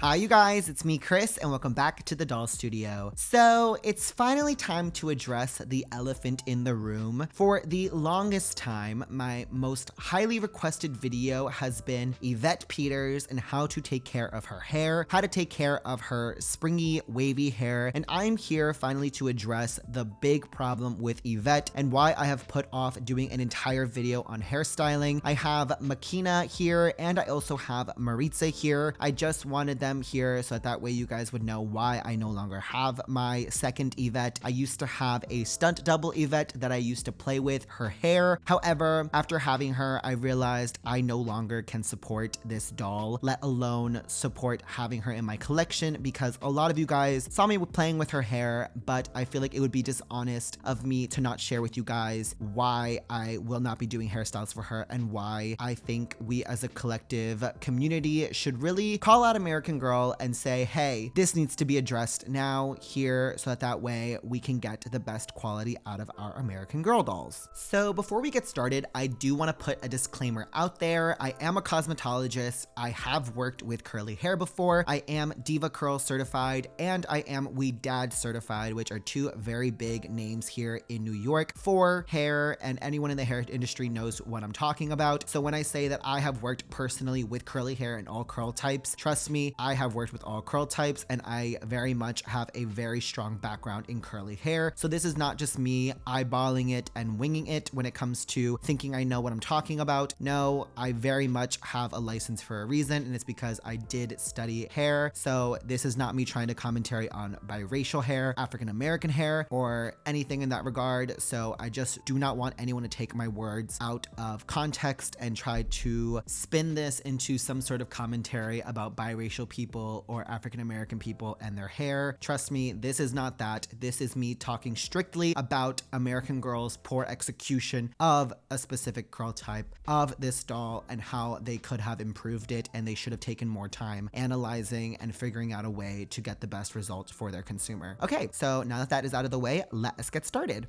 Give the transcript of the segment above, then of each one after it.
Hi you guys, it's me Kris and welcome back to the Doll Studio. So it's finally time to address the elephant in the room. For the longest time, my most highly requested video has been Yvette Peeters and how to take care of her hair, how to take care of her springy, wavy hair, and I'm here finally to address the big problem with Yvette and why I have put off doing an entire video on hairstyling. I have Makina here and I also have Maritza here. I just wanted them here so that way you guys would know why I no longer have my second Yvette. I used to have a stunt double Yvette that I used to play with her hair. However, after having her, I realized I no longer can support this doll, let alone support having her in my collection, because a lot of you guys saw me playing with her hair, but I feel like it would be dishonest of me to not share with you guys why I will not be doing hairstyles for her and why I think we as a collective community should really call out American Girl and say, hey, this needs to be addressed now here so that way we can get the best quality out of our American Girl dolls. So before we get started, I do want to put a disclaimer out there. I am a cosmetologist. I have worked with curly hair before. I am Diva Curl certified and I am We Dad certified, which are two very big names here in New York for hair, and anyone in the hair industry knows what I'm talking about. So when I say that I have worked personally with curly hair and all curl types, trust me, I have worked with all curl types and I very much have a very strong background in curly hair. So this is not just me eyeballing it and winging it when it comes to thinking I know what I'm talking about. No, I very much have a license for a reason, and it's because I did study hair. So this is not me trying to commentary on biracial hair, African American hair, or anything in that regard. So I just do not want anyone to take my words out of context and try to spin this into some sort of commentary about biracial people or African American people and their hair. Trust me, this is not that. This is me talking strictly about American Girl's poor execution of a specific curl type of this doll and how they could have improved it, and they should have taken more time analyzing and figuring out a way to get the best results for their consumer. Okay, so now that that is out of the way, let us get started.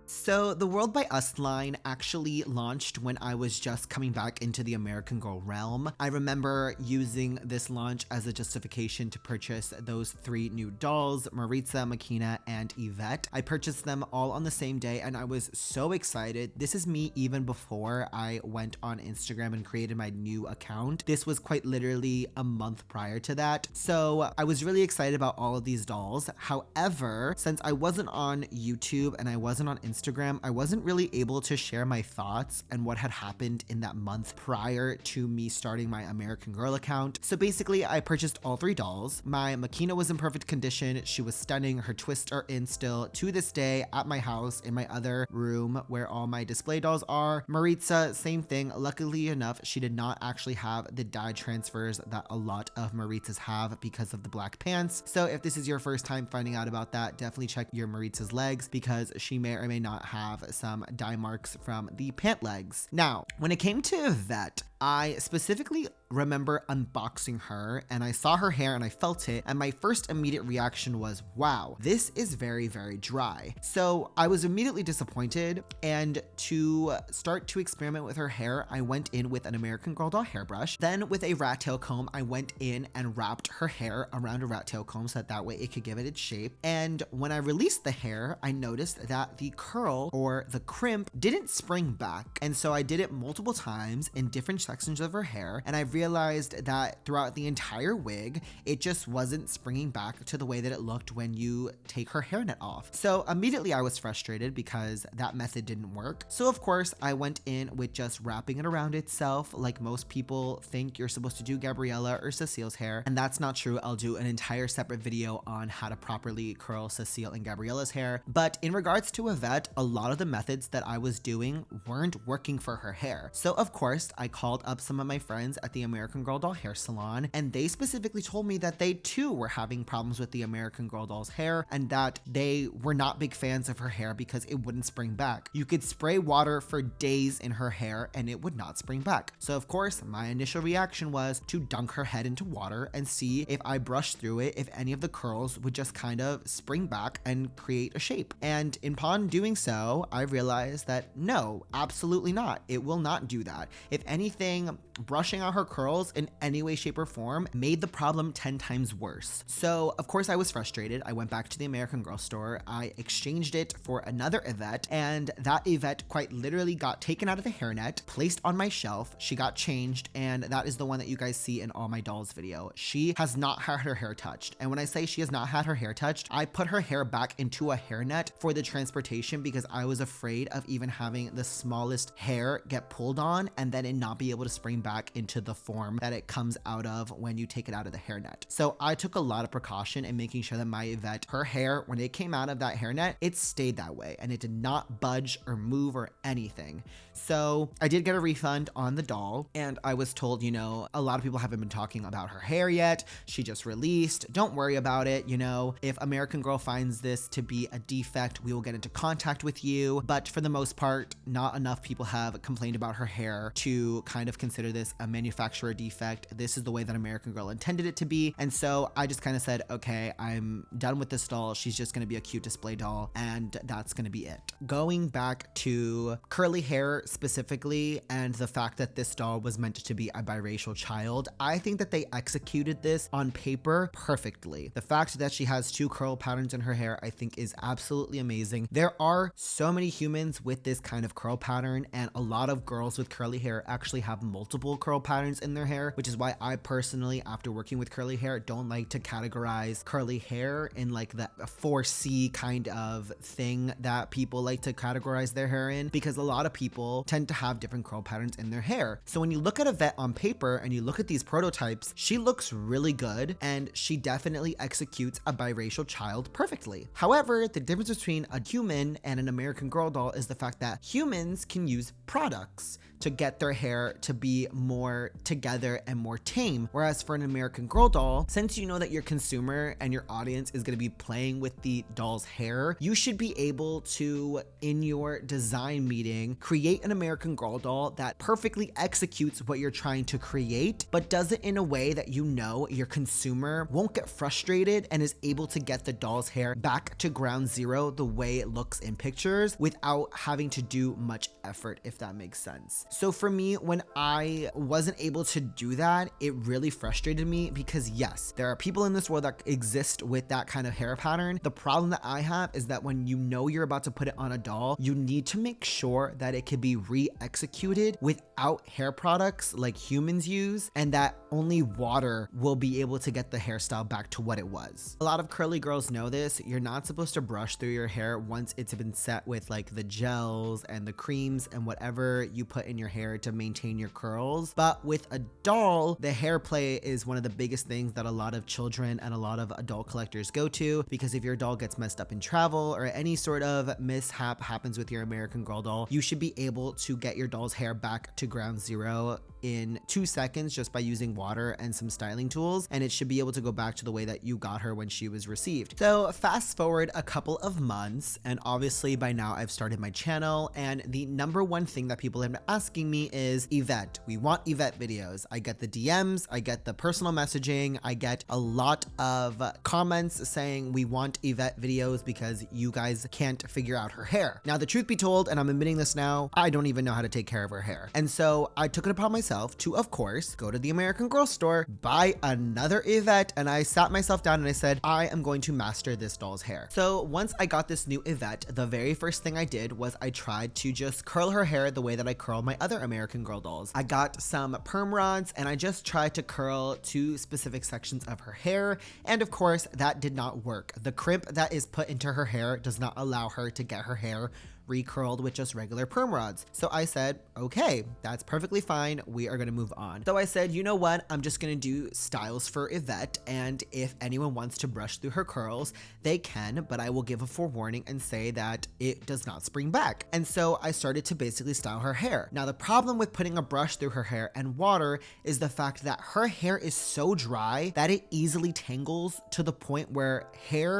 So the World by Us line actually launched when I was just coming back into the American Girl realm. I remember using this launch as a justification to purchase those three new dolls, Maritza, Makina, and Yvette. I purchased them all on the same day and I was so excited. This is me even before I went on Instagram and created my new account. This was quite literally a month prior to that. So I was really excited about all of these dolls. However, since I wasn't on YouTube and I wasn't on Instagram, I wasn't really able to share my thoughts and what had happened in that month prior to me starting my American Girl account. So basically, I purchased all three dolls. My Makina was in perfect condition. She was stunning. Her twists are in still to this day at my house in my other room where all my display dolls are. Maritza, same thing. Luckily enough, she did not actually have the dye transfers that a lot of Maritzas have because of the black pants. So if this is your first time finding out about that, definitely check your Maritza's legs because she may or may not have some dye marks from the pant legs. Now, when it came to Yvette, I specifically remember unboxing her and I saw her hair and I felt it, and my first immediate reaction was, wow, this is very, very dry. So I was immediately disappointed, and to start to experiment with her hair, I went in with an American Girl doll hairbrush. Then with a rat tail comb, I went in and wrapped her hair around a rat tail comb so that way it could give it its shape. And when I released the hair, I noticed that the curl or the crimp didn't spring back. And so I did it multiple times in different sections of her hair, and I realized that throughout the entire wig, it just wasn't springing back to the way that it looked when you take her hairnet off. So immediately I was frustrated because that method didn't work. So of course I went in with just wrapping it around itself like most people think you're supposed to do Gabriella or Cecile's hair, and that's not true. I'll do an entire separate video on how to properly curl Cecile and Gabriella's hair. But in regards to Yvette, a lot of the methods that I was doing weren't working for her hair. So of course I called up some of my friends at the American Girl doll hair salon, and they specifically told me that they too were having problems with the American Girl doll's hair and that they were not big fans of her hair because it wouldn't spring back. You could spray water for days in her hair and it would not spring back. So of course my initial reaction was to dunk her head into water and see if I brushed through it, if any of the curls would just kind of spring back and create a shape. And upon doing so, I realized that no, absolutely not. It will not do that. If anything, saying brushing out her curls in any way, shape, or form made the problem 10 times worse. So of course I was frustrated. I went back to the American Girl store. I exchanged it for another Evette, and that Evette quite literally got taken out of the hairnet, placed on my shelf. She got changed, and that is the one that you guys see in all my dolls video. She has not had her hair touched. And when I say she has not had her hair touched, I put her hair back into a hairnet for the transportation because I was afraid of even having the smallest hair get pulled on and then it not be able to spring back into the form that it comes out of when you take it out of the hairnet. So I took a lot of precaution in making sure that my Evette, her hair, when it came out of that hairnet, it stayed that way and it did not budge or move or anything. So I did get a refund on the doll, and I was told, you know, a lot of people haven't been talking about her hair yet. She just released. Don't worry about it. You know, if American Girl finds this to be a defect, we will get into contact with you. But for the most part, not enough people have complained about her hair to kind of consider this a manufacturer defect. This is the way that American Girl intended it to be. And so I just kind of said, okay, I'm done with this doll. She's just going to be a cute display doll, and that's going to be it. Going back to curly hair specifically and the fact that this doll was meant to be a biracial child, I think that they executed this on paper perfectly. The fact that she has 2 curl patterns in her hair, I think is absolutely amazing. There are so many humans with this kind of curl pattern, and a lot of girls with curly hair actually have multiple curl patterns in their hair, which is why I personally, after working with curly hair, don't like to categorize curly hair in like the 4C kind of thing that people like to categorize their hair in, because a lot of people tend to have different curl patterns in their hair. So when you look at Evette on paper and you look at these prototypes, she looks really good and she definitely executes a biracial child perfectly. However, the difference between a human and an American Girl doll is the fact that humans can use products to get their hair to be more together and more tame. Whereas for an American Girl doll, since you know that your consumer and your audience is going to be playing with the doll's hair, you should be able to, in your design meeting, create an American Girl doll that perfectly executes what you're trying to create, but does it in a way that you know your consumer won't get frustrated and is able to get the doll's hair back to ground zero the way it looks in pictures without having to do much effort, if that makes sense. So for me, when I wasn't able to do that, it really frustrated me because yes, there are people in this world that exist with that kind of hair pattern. The problem that I have is that when you know you're about to put it on a doll, you need to make sure that it can be re-executed without hair products like humans use, and that only water will be able to get the hairstyle back to what it was. A lot of curly girls know this. You're not supposed to brush through your hair once it's been set with like the gels and the creams and whatever you put in your hair to maintain your curls. But with a doll, the hair play is one of the biggest things that a lot of children and a lot of adult collectors go to, because if your doll gets messed up in travel or any sort of mishap happens with your American Girl doll, you should be able to get your doll's hair back to ground zero in 2 seconds just by using water and some styling tools, and it should be able to go back to the way that you got her when she was received. So fast forward a couple of months, and obviously by now I've started my channel, and the number one thing that people have been asking me is, Yvette, we want Yvette videos. I get the DMs, I get the personal messaging, I get a lot of comments saying we want Yvette videos because you guys can't figure out her hair. Now the truth be told, and I'm admitting this now, I don't even know how to take care of her hair. And so I took it upon myself to, of course, go to the American Girl store, buy another Evette, and I sat myself down and I said, I am going to master this doll's hair. So once I got this new Evette, the very first thing I did was I tried to just curl her hair the way that I curl my other American Girl dolls. I got some perm rods and I just tried to curl 2 specific sections of her hair, and of course that did not work. The crimp that is put into her hair does not allow her to get her hair recurled with just regular perm rods. So I said, okay, that's perfectly fine. We are going to move on. So I said, you know what? I'm just going to do styles for Yvette, and if anyone wants to brush through her curls, they can, but I will give a forewarning and say that it does not spring back. And so I started to basically style her hair. Now the problem with putting a brush through her hair and water is the fact that her hair is so dry that it easily tangles to the point where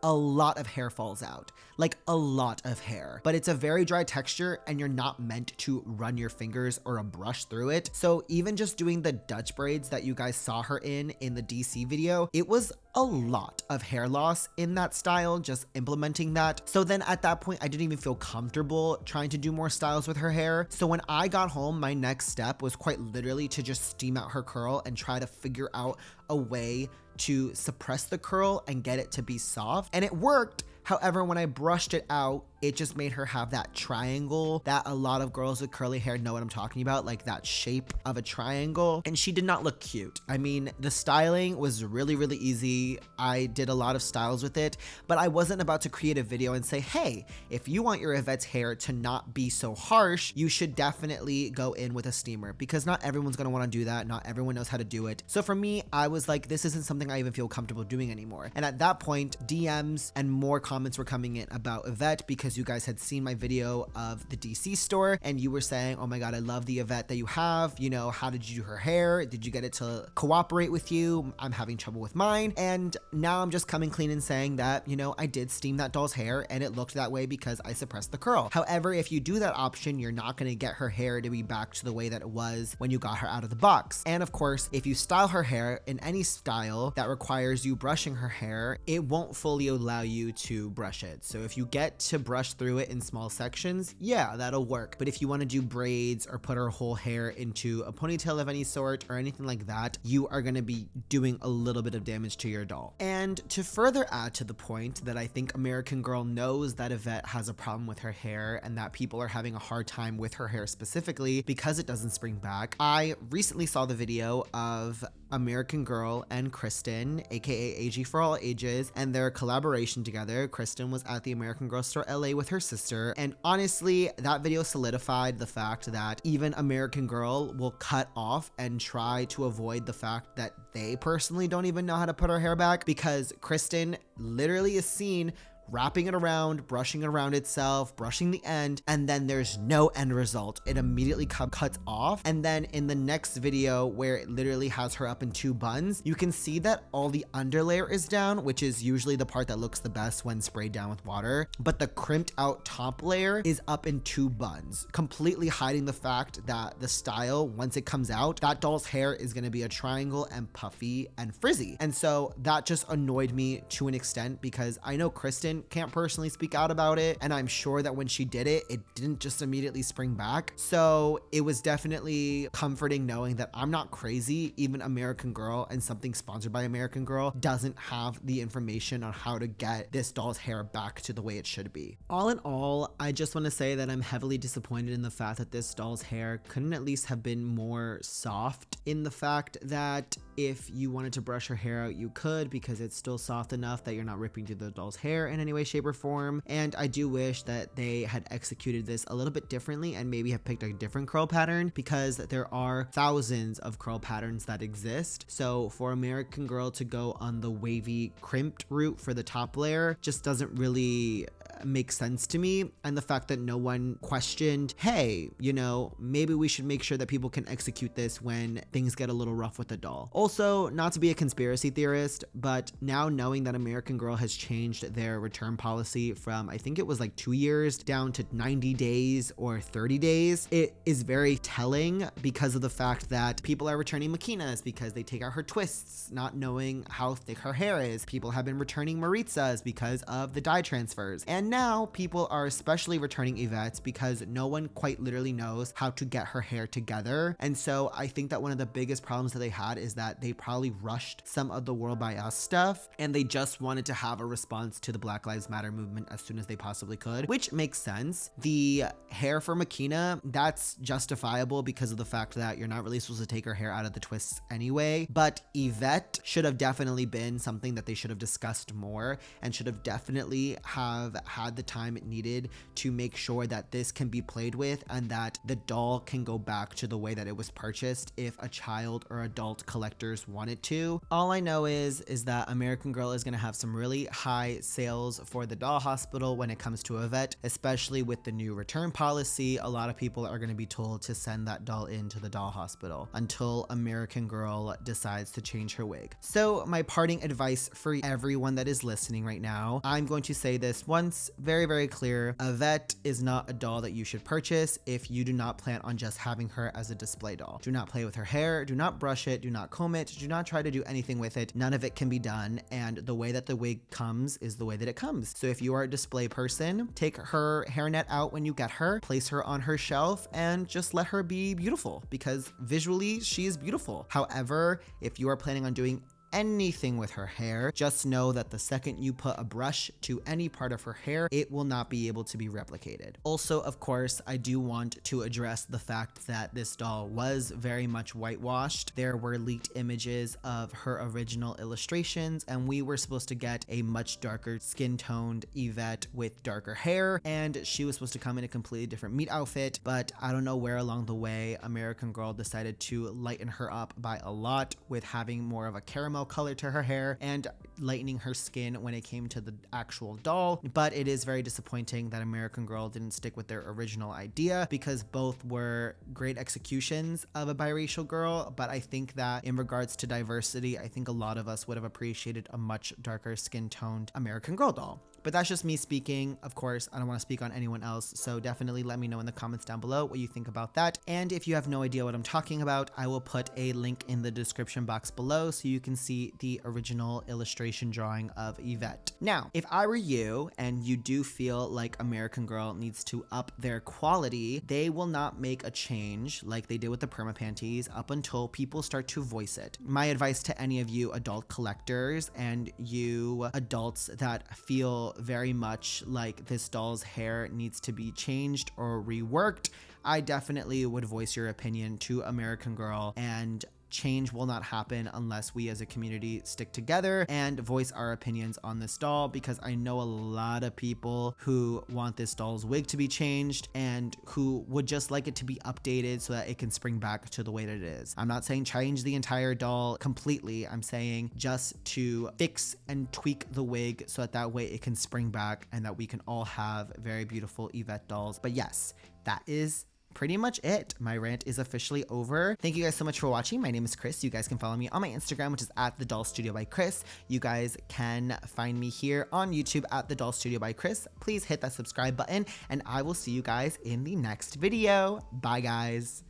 a lot of hair falls out, like a lot of hair, but it's a very dry texture and you're not meant to run your fingers or a brush through it. So even just doing the Dutch braids that you guys saw her in the DC video, it was a lot of hair loss in that style, just implementing that. So then at that point, I didn't even feel comfortable trying to do more styles with her hair. So when I got home, my next step was quite literally to just steam out her curl and try to figure out a way to suppress the curl and get it to be soft. And it worked. However, when I brushed it out, it just made her have that triangle that a lot of girls with curly hair know what I'm talking about, like that shape of a triangle. And she did not look cute. I mean, the styling was really, really easy. I did a lot of styles with it, but I wasn't about to create a video and say, hey, if you want your Yvette's hair to not be so harsh, you should definitely go in with a steamer, because not everyone's gonna wanna do that. Not everyone knows how to do it. So for me, I was like, this isn't something I even feel comfortable doing anymore. And at that point, DMs and more comments were coming in about Yvette, because you guys had seen my video of the DC store and you were saying, oh my God, I love the Yvette that you have. You know, how did you do her hair? Did you get it to cooperate with you? I'm having trouble with mine. And now I'm just coming clean and saying that, you know, I did steam that doll's hair and it looked that way because I suppressed the curl. However, if you do that option, you're not going to get her hair to be back to the way that it was when you got her out of the box. And of course, if you style her hair in any style that requires you brushing her hair, it won't fully allow you to brush it. So if you get to brush through it in small sections, yeah, that'll work. But if you want to do braids or put her whole hair into a ponytail of any sort or anything like that, you are going to be doing a little bit of damage to your doll. And to further add to the point that I think American Girl knows that Yvette has a problem with her hair and that people are having a hard time with her hair specifically because it doesn't spring back, I recently saw the video of American Girl and Kristen, aka AG for All Ages, and their collaboration together. Kristen was at the American Girl store LA with her sister, and honestly, that video solidified the fact that even American Girl will cut off and try to avoid the fact that they personally don't even know how to put her hair back, because Kristen literally is seen wrapping it around, brushing it around itself, brushing the end, and then there's no end result. It immediately cuts off. And then in the next video where it literally has her up in 2 buns, you can see that all the underlayer is down, which is usually the part that looks the best when sprayed down with water. But the crimped out top layer is up in 2 buns, completely hiding the fact that the style, once it comes out, that doll's hair is gonna be a triangle and puffy and frizzy. And so that just annoyed me to an extent, because I know Kristen can't personally speak out about it, and I'm sure that when she did it, it didn't just immediately spring back. So it was definitely comforting knowing that I'm not crazy. Even American Girl and something sponsored by American Girl doesn't have the information on how to get this doll's hair back to the way it should be. All in all, I just want to say that I'm heavily disappointed in the fact that this doll's hair couldn't at least have been more soft, in the fact that if you wanted to brush her hair out, you could, because it's still soft enough that you're not ripping through the doll's hair in any way, shape, or form. And I do wish that they had executed this a little bit differently and maybe have picked a different curl pattern, because there are thousands of curl patterns that exist. So for American Girl to go on the wavy crimped route for the top layer just doesn't really make sense to me. And the fact that no one questioned, hey, you know, maybe we should make sure that people can execute this when things get a little rough with the doll. Also, not to be a conspiracy theorist, but now knowing that American Girl has changed their return policy from, I think it was like 2 years down to 90 days or 30 days, it is very telling, because of the fact that people are returning Makinas because they take out her twists, not knowing how thick her hair is. People have been returning Maritzas because of the dye transfers. And now people are especially returning Yvette's because no one quite literally knows how to get her hair together. And so I think that one of the biggest problems that they had is that they probably rushed some of the World by Us stuff, and they just wanted to have a response to the Black Lives Matter movement as soon as they possibly could, which makes sense. The hair for Makina, that's justifiable because of the fact that you're not really supposed to take her hair out of the twists anyway. But Yvette should have definitely been something that they should have discussed more, and should have definitely have had the time it needed to make sure that this can be played with and that the doll can go back to the way that it was purchased if a child or adult collectors wanted to. All I know is that American Girl is going to have some really high sales for the doll hospital when it comes to Evette, especially with the new return policy. A lot of people are going to be told to send that doll into the doll hospital until American Girl decides to change her wig. So my parting advice for everyone that is listening right now, I'm going to say this once it's very, very clear. Evette is not a doll that you should purchase if you do not plan on just having her as a display doll. Do not play with her hair, do not brush it, do not comb it, do not try to do anything with it. None of it can be done, and the way that the wig comes is the way that it comes. So if you are a display person, take her hairnet out when you get her, place her on her shelf, and just let her be beautiful, because visually she is beautiful. However, if you are planning on doing anything with her hair, just know that the second you put a brush to any part of her hair, it will not be able to be replicated. Also, of course, I do want to address the fact that this doll was very much whitewashed. There were leaked images of her original illustrations, and we were supposed to get a much darker skin-toned Yvette with darker hair, and she was supposed to come in a completely different meat outfit, but I don't know where along the way American Girl decided to lighten her up by a lot with having more of a caramel color to her hair and lightening her skin when it came to the actual doll. But it is very disappointing that American Girl didn't stick with their original idea, because both were great executions of a biracial girl. But I think that in regards to diversity, I think a lot of us would have appreciated a much darker skin toned American Girl doll. But that's just me speaking. Of course, I don't want to speak on anyone else, so definitely let me know in the comments down below what you think about that. And if you have no idea what I'm talking about, I will put a link in the description box below so you can see the original illustration drawing of Yvette. Now, if I were you and you do feel like American Girl needs to up their quality, they will not make a change like they did with the perma panties up until people start to voice it. My advice to any of you adult collectors and you adults that feel very much like this doll's hair needs to be changed or reworked, I definitely would voice your opinion to American Girl, and change will not happen unless we as a community stick together and voice our opinions on this doll, because I know a lot of people who want this doll's wig to be changed and who would just like it to be updated so that it can spring back to the way that it is. I'm not saying change the entire doll completely. I'm saying just to fix and tweak the wig so that that way it can spring back and that we can all have very beautiful Yvette dolls. But yes, that is pretty much it. My rant is officially over. Thank you guys so much for watching. My name is Kris. You guys can follow me on my Instagram, which is at TheDollStudiobyKris. You guys can find me here on YouTube at TheDollStudiobyKris. Please hit that subscribe button, and I will see you guys in the next video. Bye, guys.